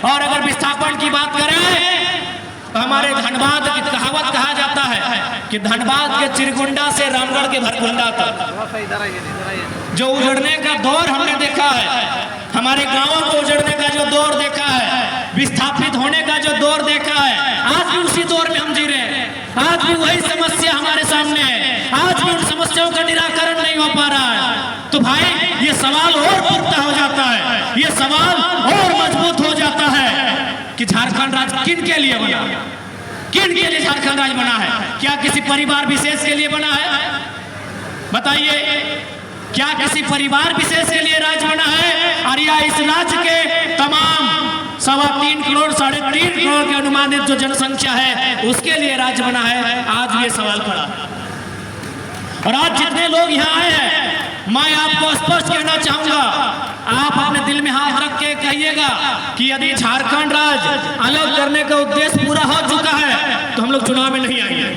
और अगर विस्थापन की बात करें तो हमारे धनबाद की कहावत कहा जाता है कि धनबाद के चिरगुंडा से रामगढ़ के भरकुंडा तक जो उजड़ने का दौर हमने देखा है, हमारे गांवों को उजड़ने का जो दौर देखा है, विस्थापित होने का जो दौर देखा है, आज भी उसी दौर में हम जी रहे हैं। आज भी वही समस्या हमारे सामने है, आज भी उन समस्याओं का निराकरण नहीं हो पा रहा है। तो भाई ये सवाल और पुख्ता हो जाता है, ये सवाल और मजबूत हो जाता है कि झारखंड राज्य किन के लिए बना, किन के लिए झारखंड राज्य बना है? क्या किसी परिवार विशेष के लिए बना है? बताइए, क्या किसी परिवार विशेष के लिए राज्य बना है? और या इस राज्य के तमाम 3.25 करोड़ 3.5 करोड़ के अनुमानित जो जनसंख्या है उसके लिए राज्य बना है? आज ये सवाल खड़ा है। और आज जितने लोग यहाँ आए हैं, मैं आपको स्पष्ट कहना चाहूंगा, आप अपने दिल में हाथ रख के कहिएगा कि यदि झारखंड राज्य अलग करने का उद्देश्य पूरा हो चुका है तो हम लोग चुनाव में नहीं आएंगे,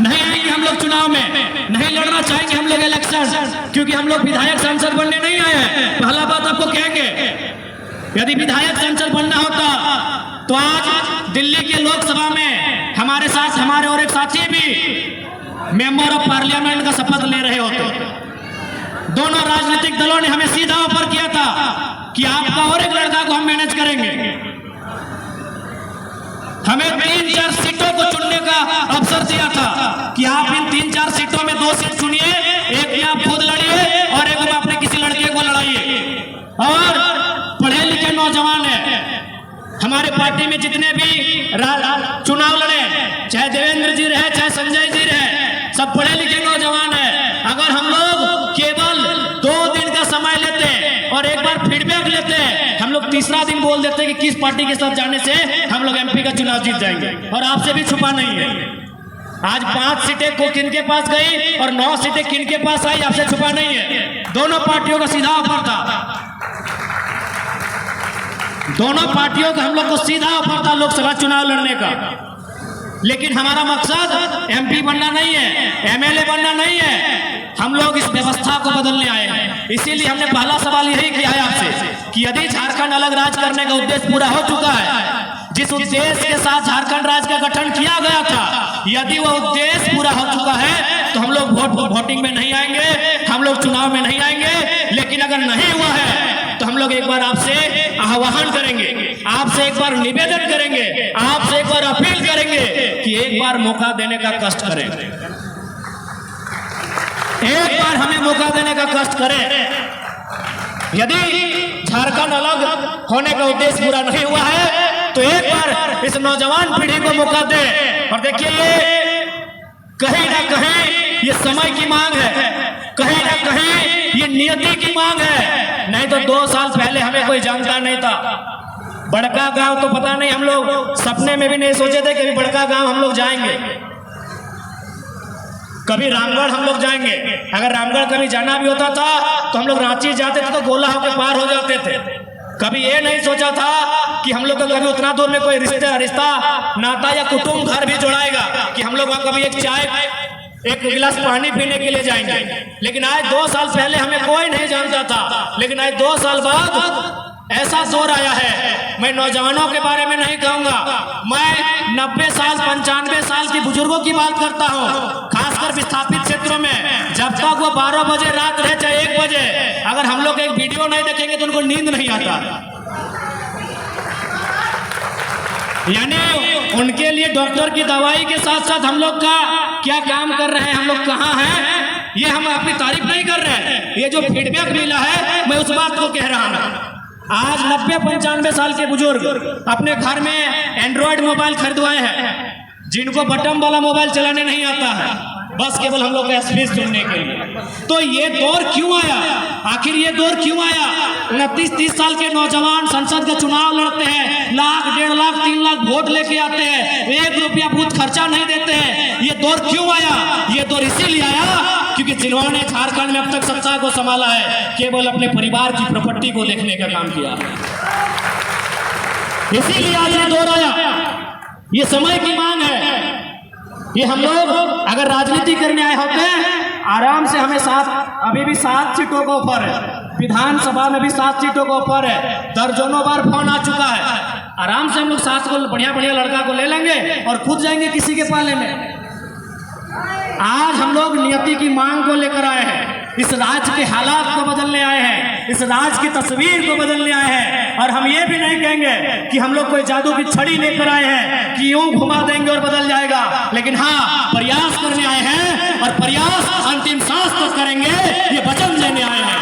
नहीं आएंगे हम लोग चुनाव में, नहीं लड़ना चाहेंगे हम लोग इलेक्शन, क्योंकि हम लोग विधायक सांसद बनने नहीं आए हैं। पहला बात आपको कहेंगे, यदि विधायक सांसद बनना होता तो आज दिल्ली के लोकसभा में हमारे साथ हमारे और एक साथी भी मेंबर ऑफ पार्लियामेंट का शपथ ले रहे होते। दोनों राजनीतिक दलों ने हमें सीधा ऑफर किया था कि आपका और एक लड़का को हम मैनेज करेंगे। हमें 3-4 सीटों को चुनने का अवसर दिया था कि आप इन 3-4 सीटों में 2 सीट चुनिए, एक में आप खुद लड़िए और एक में अपने किसी लड़के को लड़ाइए। और पढ़े लिखे नौजवान हैं हमारे पार्टी में, जितने भी चुनाव लड़े, चाहे देवेंद्र जी रहे चाहे संजय जी रहे, सब पढ़े लिखे नौजवान हैं। अगर हम लोग केवल 2 दिन का समय लेते और एक बार फीडबैक लेते, हम लोग तीसरा दिन बोल देते कि किस पार्टी के साथ जाने से हम लोग एमपी का चुनाव जीत जाएंगे। और आपसे भी छुपा नहीं है, आज 5 सीटें को किन के पास गई और 9 सीटें किन के पास आई, आपसे छुपा नहीं है। दोनों पार्टियों का सीधा ऑफर था, दोनों पार्टियों का हम लोग को सीधा ऑफर था लोकसभा चुनाव लड़ने का। लेकिन हमारा मकसद एमपी बनना नहीं है, एमएलए बनना नहीं है, हम लोग इस व्यवस्था को बदलने आए हैं। इसीलिए हमने पहला सवाल यही किया है आपसे कि यदि झारखंड अलग राज्य करने का उद्देश्य पूरा हो चुका है, जिस उद्देश्य के साथ झारखंड राज्य का गठन किया गया था, यदि वह उद्देश्य पूरा हो चुका है तो हम लोग वोटिंग में नहीं आएंगे, हम लोग चुनाव में नहीं आएंगे। लेकिन अगर नहीं हुआ है तो हम लोग एक बार आपसे आह्वान करेंगे, आपसे एक बार निवेदन करेंगे, आपसे एक बार अपील करेंगे कि एक बार मौका देने का कष्ट करें, एक बार हमें मौका देने का कष्ट करें। यदि झारखंड अलग होने का उद्देश्य पूरा नहीं हुआ है तो एक बार इस नौजवान पीढ़ी को मौका दें। और देखिए, ये कहीं ना कहीं ये समय की मांग है, कहीं ना कहीं ये नियति की मांग है। नहीं तो 2 साल पहले हमें कोई जानता नहीं था। बड़का गांव तो पता नहीं, हम लोग सपने में भी नहीं सोचे थे कि बड़का गांव हम लोग जाएंगे, कभी रामगढ़ हम लोग जाएंगे। अगर रामगढ़ कभी जाना भी होता था तो हम लोग रांची जाते थे तो गोला होकर पार हो जाते थे। कभी ये नहीं सोचा था कि हम लोग को कभी उतना दूर में कोई रिश्ता नाता या कुटुंब घर भी जोड़ाएगा कि हम लोग वहां कभी एक चाय एक गिलास पानी पीने के लिए जाएंगे। लेकिन आज 2 साल पहले हमें कोई नहीं जानता था, लेकिन आज 2 साल बाद ऐसा दौर आया है। मैं नौजवानों के बारे में नहीं कहूंगा, मैं 90 साल 95 साल के बुजुर्गों की बात करता हूं, खासकर विस्थापित क्षेत्रों में। जब तक वो 12 बजे रात रहे चाहे 1 बजे, अगर हम लोग एक वीडियो नहीं देखेंगे तो उनको नींद नहीं आता। यानी उनके लिए डॉक्टर की दवाई के साथ साथ हम लोग का क्या काम कर रहे हैं, हम लोग कहाँ हैं, ये हम अपनी तारीफ नहीं कर रहे हैं। ये जो फीडबैक मिला है मैं उस बात को कह रहा हूँ। आज 90-95 साल के बुजुर्ग अपने घर में एंड्रॉयड मोबाइल खरीदवाए हैं, जिनको बटन वाला मोबाइल चलाने नहीं आता है, बस केवल हम लोग का स्पीच सुनने के लिए। तो ये दौर क्यों आया, आखिर ये दौर क्यों आया? 29-30 साल के नौजवान संसद का चुनाव लड़ते हैं, 1 लाख 1.5 लाख 3 लाख वोट लेके आते हैं, 1 रुपया बूथ खर्चा नहीं देते हैं। ये दौर क्यों आया? ये दौर इसीलिए आया क्योंकि जिन्होंने झारखंड में अब तक सत्ता को संभाला है केवल अपने परिवार की प्रॉपर्टी को देखने का काम किया, इसीलिए आज ये दौर आया। ये समय की मांग है। ये हम लोग अगर राजनीति करने आए होते हैं, आराम से हमें अभी भी 7 सीटों का ऑफर है, विधानसभा में भी 7 सीटों के ऊपर है, दर्जनों बार फोन आ चुका है। आराम से हम लोग 7 को बढ़िया बढ़िया लड़का को ले लेंगे और खुद जाएंगे किसी के पाले में। आज हम लोग नियति की मांग को लेकर आए हैं, इस राज्य के हालात को बदलने आए हैं, इस राज्य की तस्वीर को बदलने आए हैं। और हम ये भी नहीं कहेंगे कि हम लोग कोई जादू की छड़ी लेकर आए हैं कि यूं घुमा देंगे और बदल जाएगा, लेकिन हाँ, प्रयास करने आए हैं और प्रयास अंतिम सांस तक करेंगे, ये वचन देने आए हैं।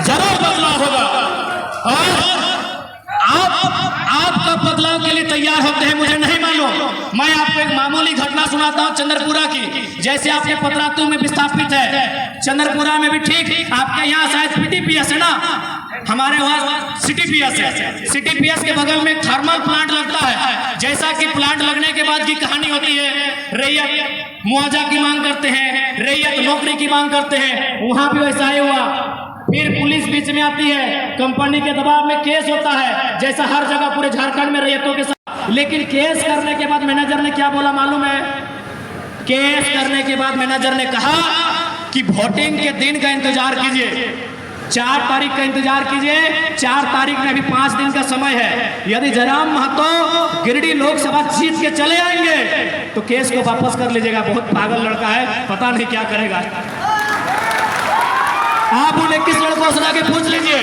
जरूर बदलाव होगा और आप कब बदलाव के लिए तैयार होते हैं मुझे नहीं मालूम। मैं आपको एक मामूली घटना सुनाता हूं चंद्रपुरा की। जैसे आपके पतरातू में विस्थापित है, चंद्रपुरा में भी ठीक, आपके यहाँ शायद PTPS है ना, हमारे वहाँ CTPS है। CTPS के बगल में थर्मल प्लांट लगता है। जैसा कि प्लांट लगने के बाद की कहानी होती है, रैयत मुआवजा की मांग करते हैं, रैयत नौकरी की मांग करते हैं, वहां भी वैसा ही हुआ। फिर पुलिस बीच में आती है, कंपनी के दबाव में केस होता है, जैसा हर जगह पूरे झारखंड में रैयतों के साथ। लेकिन केस करने के बाद मैनेजर ने क्या बोला मालूम है? केस करने के बाद मैनेजर ने कहा कि वोटिंग के दिन का इंतजार कीजिए, 4 तारीख का इंतजार कीजिए, 4 तारीख में अभी 5 दिन का समय है। यदि जयराम महतो गिरिडीह लोकसभा जीत के चले आएंगे तो केस को वापस कर लीजिएगा। बहुत पागल लड़का है, पता नहीं क्या करेगा। आप उन्हें किस लड़कों से आके पूछ लीजिए।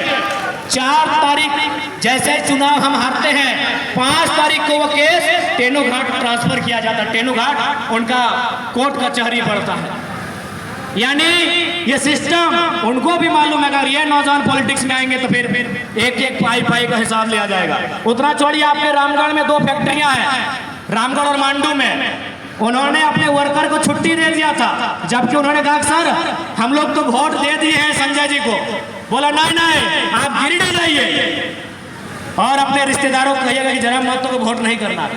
4 तारीख जैसे चुनाव हम हारते हैं, 5 तारीख को वो केस टेनो घाट ट्रांसफर किया जाता है। टेनो घाट उनका कोर्ट कचहरी पड़ता है। यानी ये सिस्टम उनको भी मालूम है, अगर ये नौजवान पॉलिटिक्स में आएंगे तो फिर एक पाई का हिसाब लिया जाएगा। उतना छोड़िए, आपके रामगढ़ में 2 फैक्ट्रियां हैं, रामगढ़ और मांडू में। उन्होंने अपने वर्कर को छुट्टी दे दिया था, जबकि उन्होंने कहा सर हम लोग तो वोट दे दिए हैं संजय जी को। बोला नहीं, आप गिरिडीह जाइए और अपने रिश्तेदारों को कहिएगा कि जयराम महतो को वोट नहीं करना।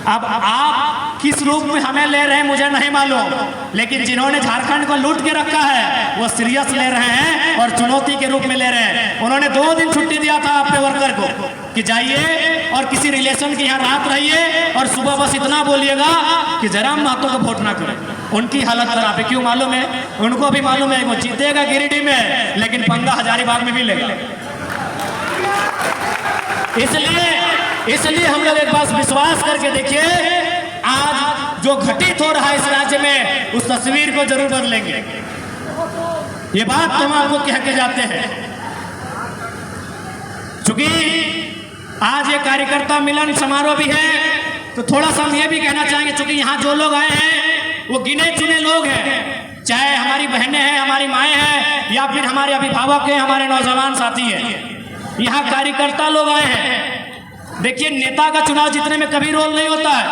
अब आप किस रूप में हमें ले रहे हैं मुझे नहीं मालूम, लेकिन जिन्होंने झारखंड को लूट के रखा है वो सीरियस ले रहे हैं और चुनौती के रूप में ले रहे हैं। उन्होंने 2 दिन छुट्टी दिया था अपने वर्कर को कि जाइए और किसी रिलेशन के यहाँ रात रहिए और सुबह बस इतना बोलिएगा कि जयराम महतो को वोट ना करें। उनकी हालत खराब है, क्यों मालूम है? उनको भी मालूम है वो जीतेगा गिरिडीह में, लेकिन पंगा हजारीबाग में भी लेगा। इसलिए हम लोग एक बात विश्वास करके देखिए, आज जो घटित हो रहा है इस राज्य में, उस तस्वीर को जरूर बदलेंगे। ये बात तो हम आपको कह के जाते हैं। चूंकि आज ये कार्यकर्ता मिलन समारोह भी है, तो थोड़ा सा हम ये भी कहना चाहेंगे, चूंकि यहाँ जो लोग आए हैं वो गिने चुने लोग हैं, चाहे हमारी बहनें हैं, हमारी माएँ हैं, या फिर हमारे अभिभावक हैं, हमारे नौजवान साथी हैं। यहाँ कार्यकर्ता लोग आए हैं। देखिए, नेता का चुनाव जीतने में कभी रोल नहीं होता है।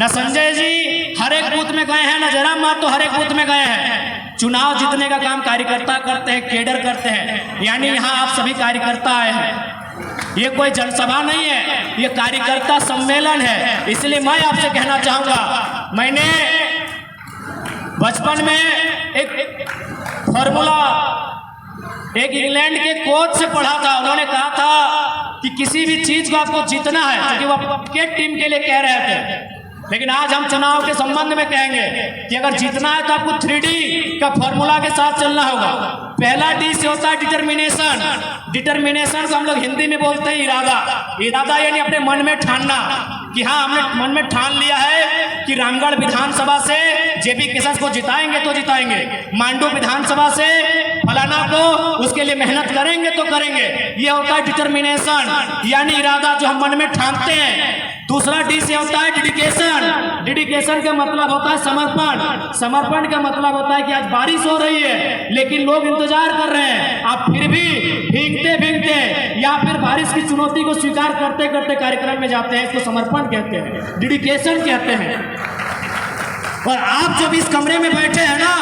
न संजय जी हर एक बूथ में गए हैं, न जयराम महतो हर एक बूथ में गए हैं। चुनाव जीतने का काम कार्यकर्ता करते हैं, केडर करते हैं। यानी यहाँ आप सभी कार्यकर्ता आए हैं, ये कोई जनसभा नहीं है, ये कार्यकर्ता सम्मेलन है। इसलिए मैं आपसे कहना चाहूंगा, मैंने बचपन में एक फॉर्मूला एक इंग्लैंड के कोच से पढ़ा था। उन्होंने कहा था कि किसी भी चीज को आपको जीतना है, क्योंकि वो क्रिकेट टीम के लिए कह रहे थे। लेकिन आज हम चुनाव के संबंध में कहेंगे कि अगर जीतना है तो आपको 3D का फॉर्मूला के साथ चलना होगा। पहला D से होता है डिटर्मिनेशन। डिटर्मिनेशन को हम लोग हिंदी में बोलते हैं इरादा। इरादा यानी अपने मन में ठानना कि हाँ, हमने मन में ठान लिया है कि रामगढ़ विधानसभा से JB केसस को जिताएंगे तो जिताएंगे, मांडू विधानसभा से फलाना को उसके लिए मेहनत करेंगे तो करेंगे। ये होता है डिटर्मिनेशन, यानी इरादा जो हम मन में ठानते हैं। दूसरा D से होता है डेडिकेशन। डेडिकेशन का मतलब होता है समर्पण। समर्पण का मतलब होता है कि आज बारिश हो रही है लेकिन लोग इंतजार कर रहे हैं, आप फिर भी भीगते भीगते या फिर बारिश की चुनौती को स्वीकार करते करते कार्यक्रम में जाते हैं। इसको समर्पण कहते हैं, डेडिकेशन कहते हैं। और आप जब इस कमरे में बैठे हैं ना,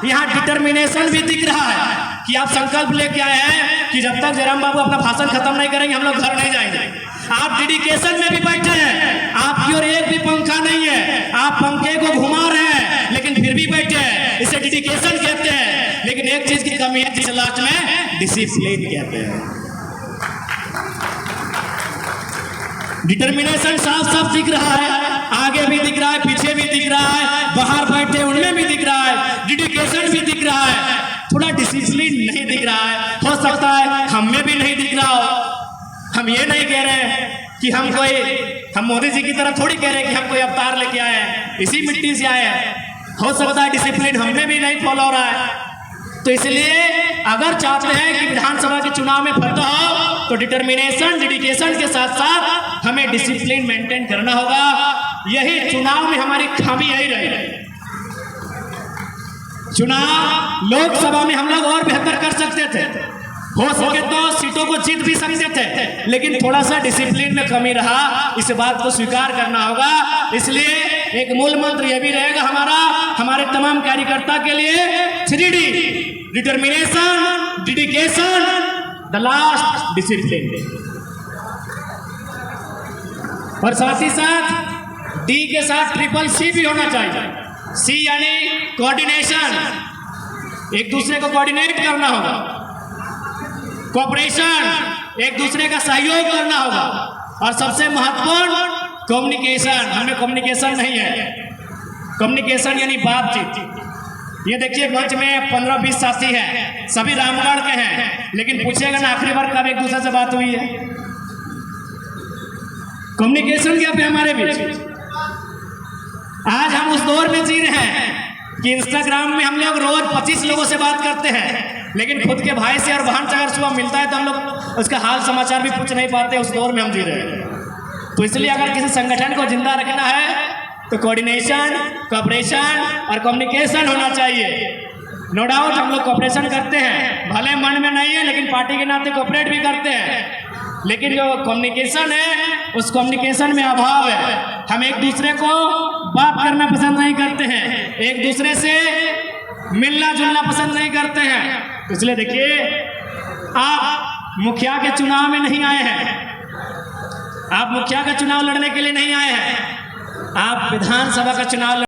यहाँ डिटर्मिनेशन भी दिख रहा है कि आप संकल्प लेके आए हैं कि जब तक जयराम बाबू अपना भाषण खत्म नहीं करेंगे हम लोग घर नहीं जाएंगे। आप डेडिकेशन में भी बैठे हैं, आपकी और एक भी पंखा नहीं है, आप पंखे को घुमा रहे हैं लेकिन फिर भी बैठे हैं, इसे डेडिकेशन कहते हैं। लेकिन एक चीज की कमी है जिसे लास्ट में डिसिप्लिन कहते हैं। डिटर्मिनेशन साफ साफ दिख रहा है, आगे भी दिख रहा है, पीछे भी दिख रहा है, बाहर बैठे उनमें भी दिख रहा है, डेडिकेशन भी दिख रहा है, थोड़ा डिसिप्लिन नहीं दिख रहा है। हो सकता है हम में भी नहीं दिख रहा हो। हम ये नहीं कह रहे हैं कि हम मोदी जी की तरह थोड़ी कह रहे हैं कि हम कोई अवतार लेके आए हैं, इसी मिट्टी से आए हैं। हो सकता है डिसिप्लिन हम में भी नहीं फॉलो हो रहा है। तो इसलिए अगर चाहते हैं कि विधानसभा के चुनाव में फतह हो तो डिटर्मिनेशन, डेडिकेशन के साथ साथ हमें डिसिप्लिन मेंटेन करना होगा। यही चुनाव में हमारी खामी यही रही। चुनाव लोकसभा में हम लोग और बेहतर कर सकते थे, हो सके तो सीटों को जीत भी सकते थे, लेकिन थोड़ा सा डिसिप्लिन में कमी रहा, इस बात को स्वीकार करना होगा। इसलिए एक मूल मंत्र यह भी रहेगा हमारे तमाम कार्यकर्ता के लिए 3D, determination, dedication, the last discipline. और साथ ही साथ D के साथ CCC भी होना चाहिए। C यानी कोऑर्डिनेशन, एक दूसरे को कोऑर्डिनेट करना होगा, कोऑपरेशन, एक दूसरे का सहयोग करना होगा, और सबसे महत्वपूर्ण कम्युनिकेशन। हमें कम्युनिकेशन नहीं है। कम्युनिकेशन यानी बातचीत। ये देखिए मंच में 15-20 साथी हैं, सभी रामगढ़ के हैं, लेकिन पूछेगा ना आखिरी बार कब एक दूसरे से बात हुई है? कम्युनिकेशन क्या पे हमारे बीच? आज हम उस दौर में जी रहे हैं कि इंस्टाग्राम में हम लोग रोज 25 लोगों से बात करते हैं, लेकिन खुद के भाई से और बहन से अगर सुबह मिलता है तो हम लोग उसका हाल समाचार भी पूछ नहीं पाते। उस दौर में हम जी रहे हैं। तो इसलिए अगर किसी संगठन को जिंदा रखना है तो कोऑर्डिनेशन, कोऑपरेशन और कम्युनिकेशन होना चाहिए। नो डाउट हम लोग कोऑपरेशन करते हैं, भले मन में नहीं है, लेकिन पार्टी के नाते कोऑपरेट भी करते हैं। लेकिन जो कम्युनिकेशन है उस कम्युनिकेशन में अभाव है। हम एक दूसरे को बात करना पसंद नहीं करते हैं, एक दूसरे से मिलना जुलना पसंद नहीं करते हैं। इसलिए देखिए, आप मुखिया के चुनाव में नहीं आए हैं, आप मुखिया का चुनाव लड़ने के लिए नहीं आए हैं, आप विधानसभा का चुनाव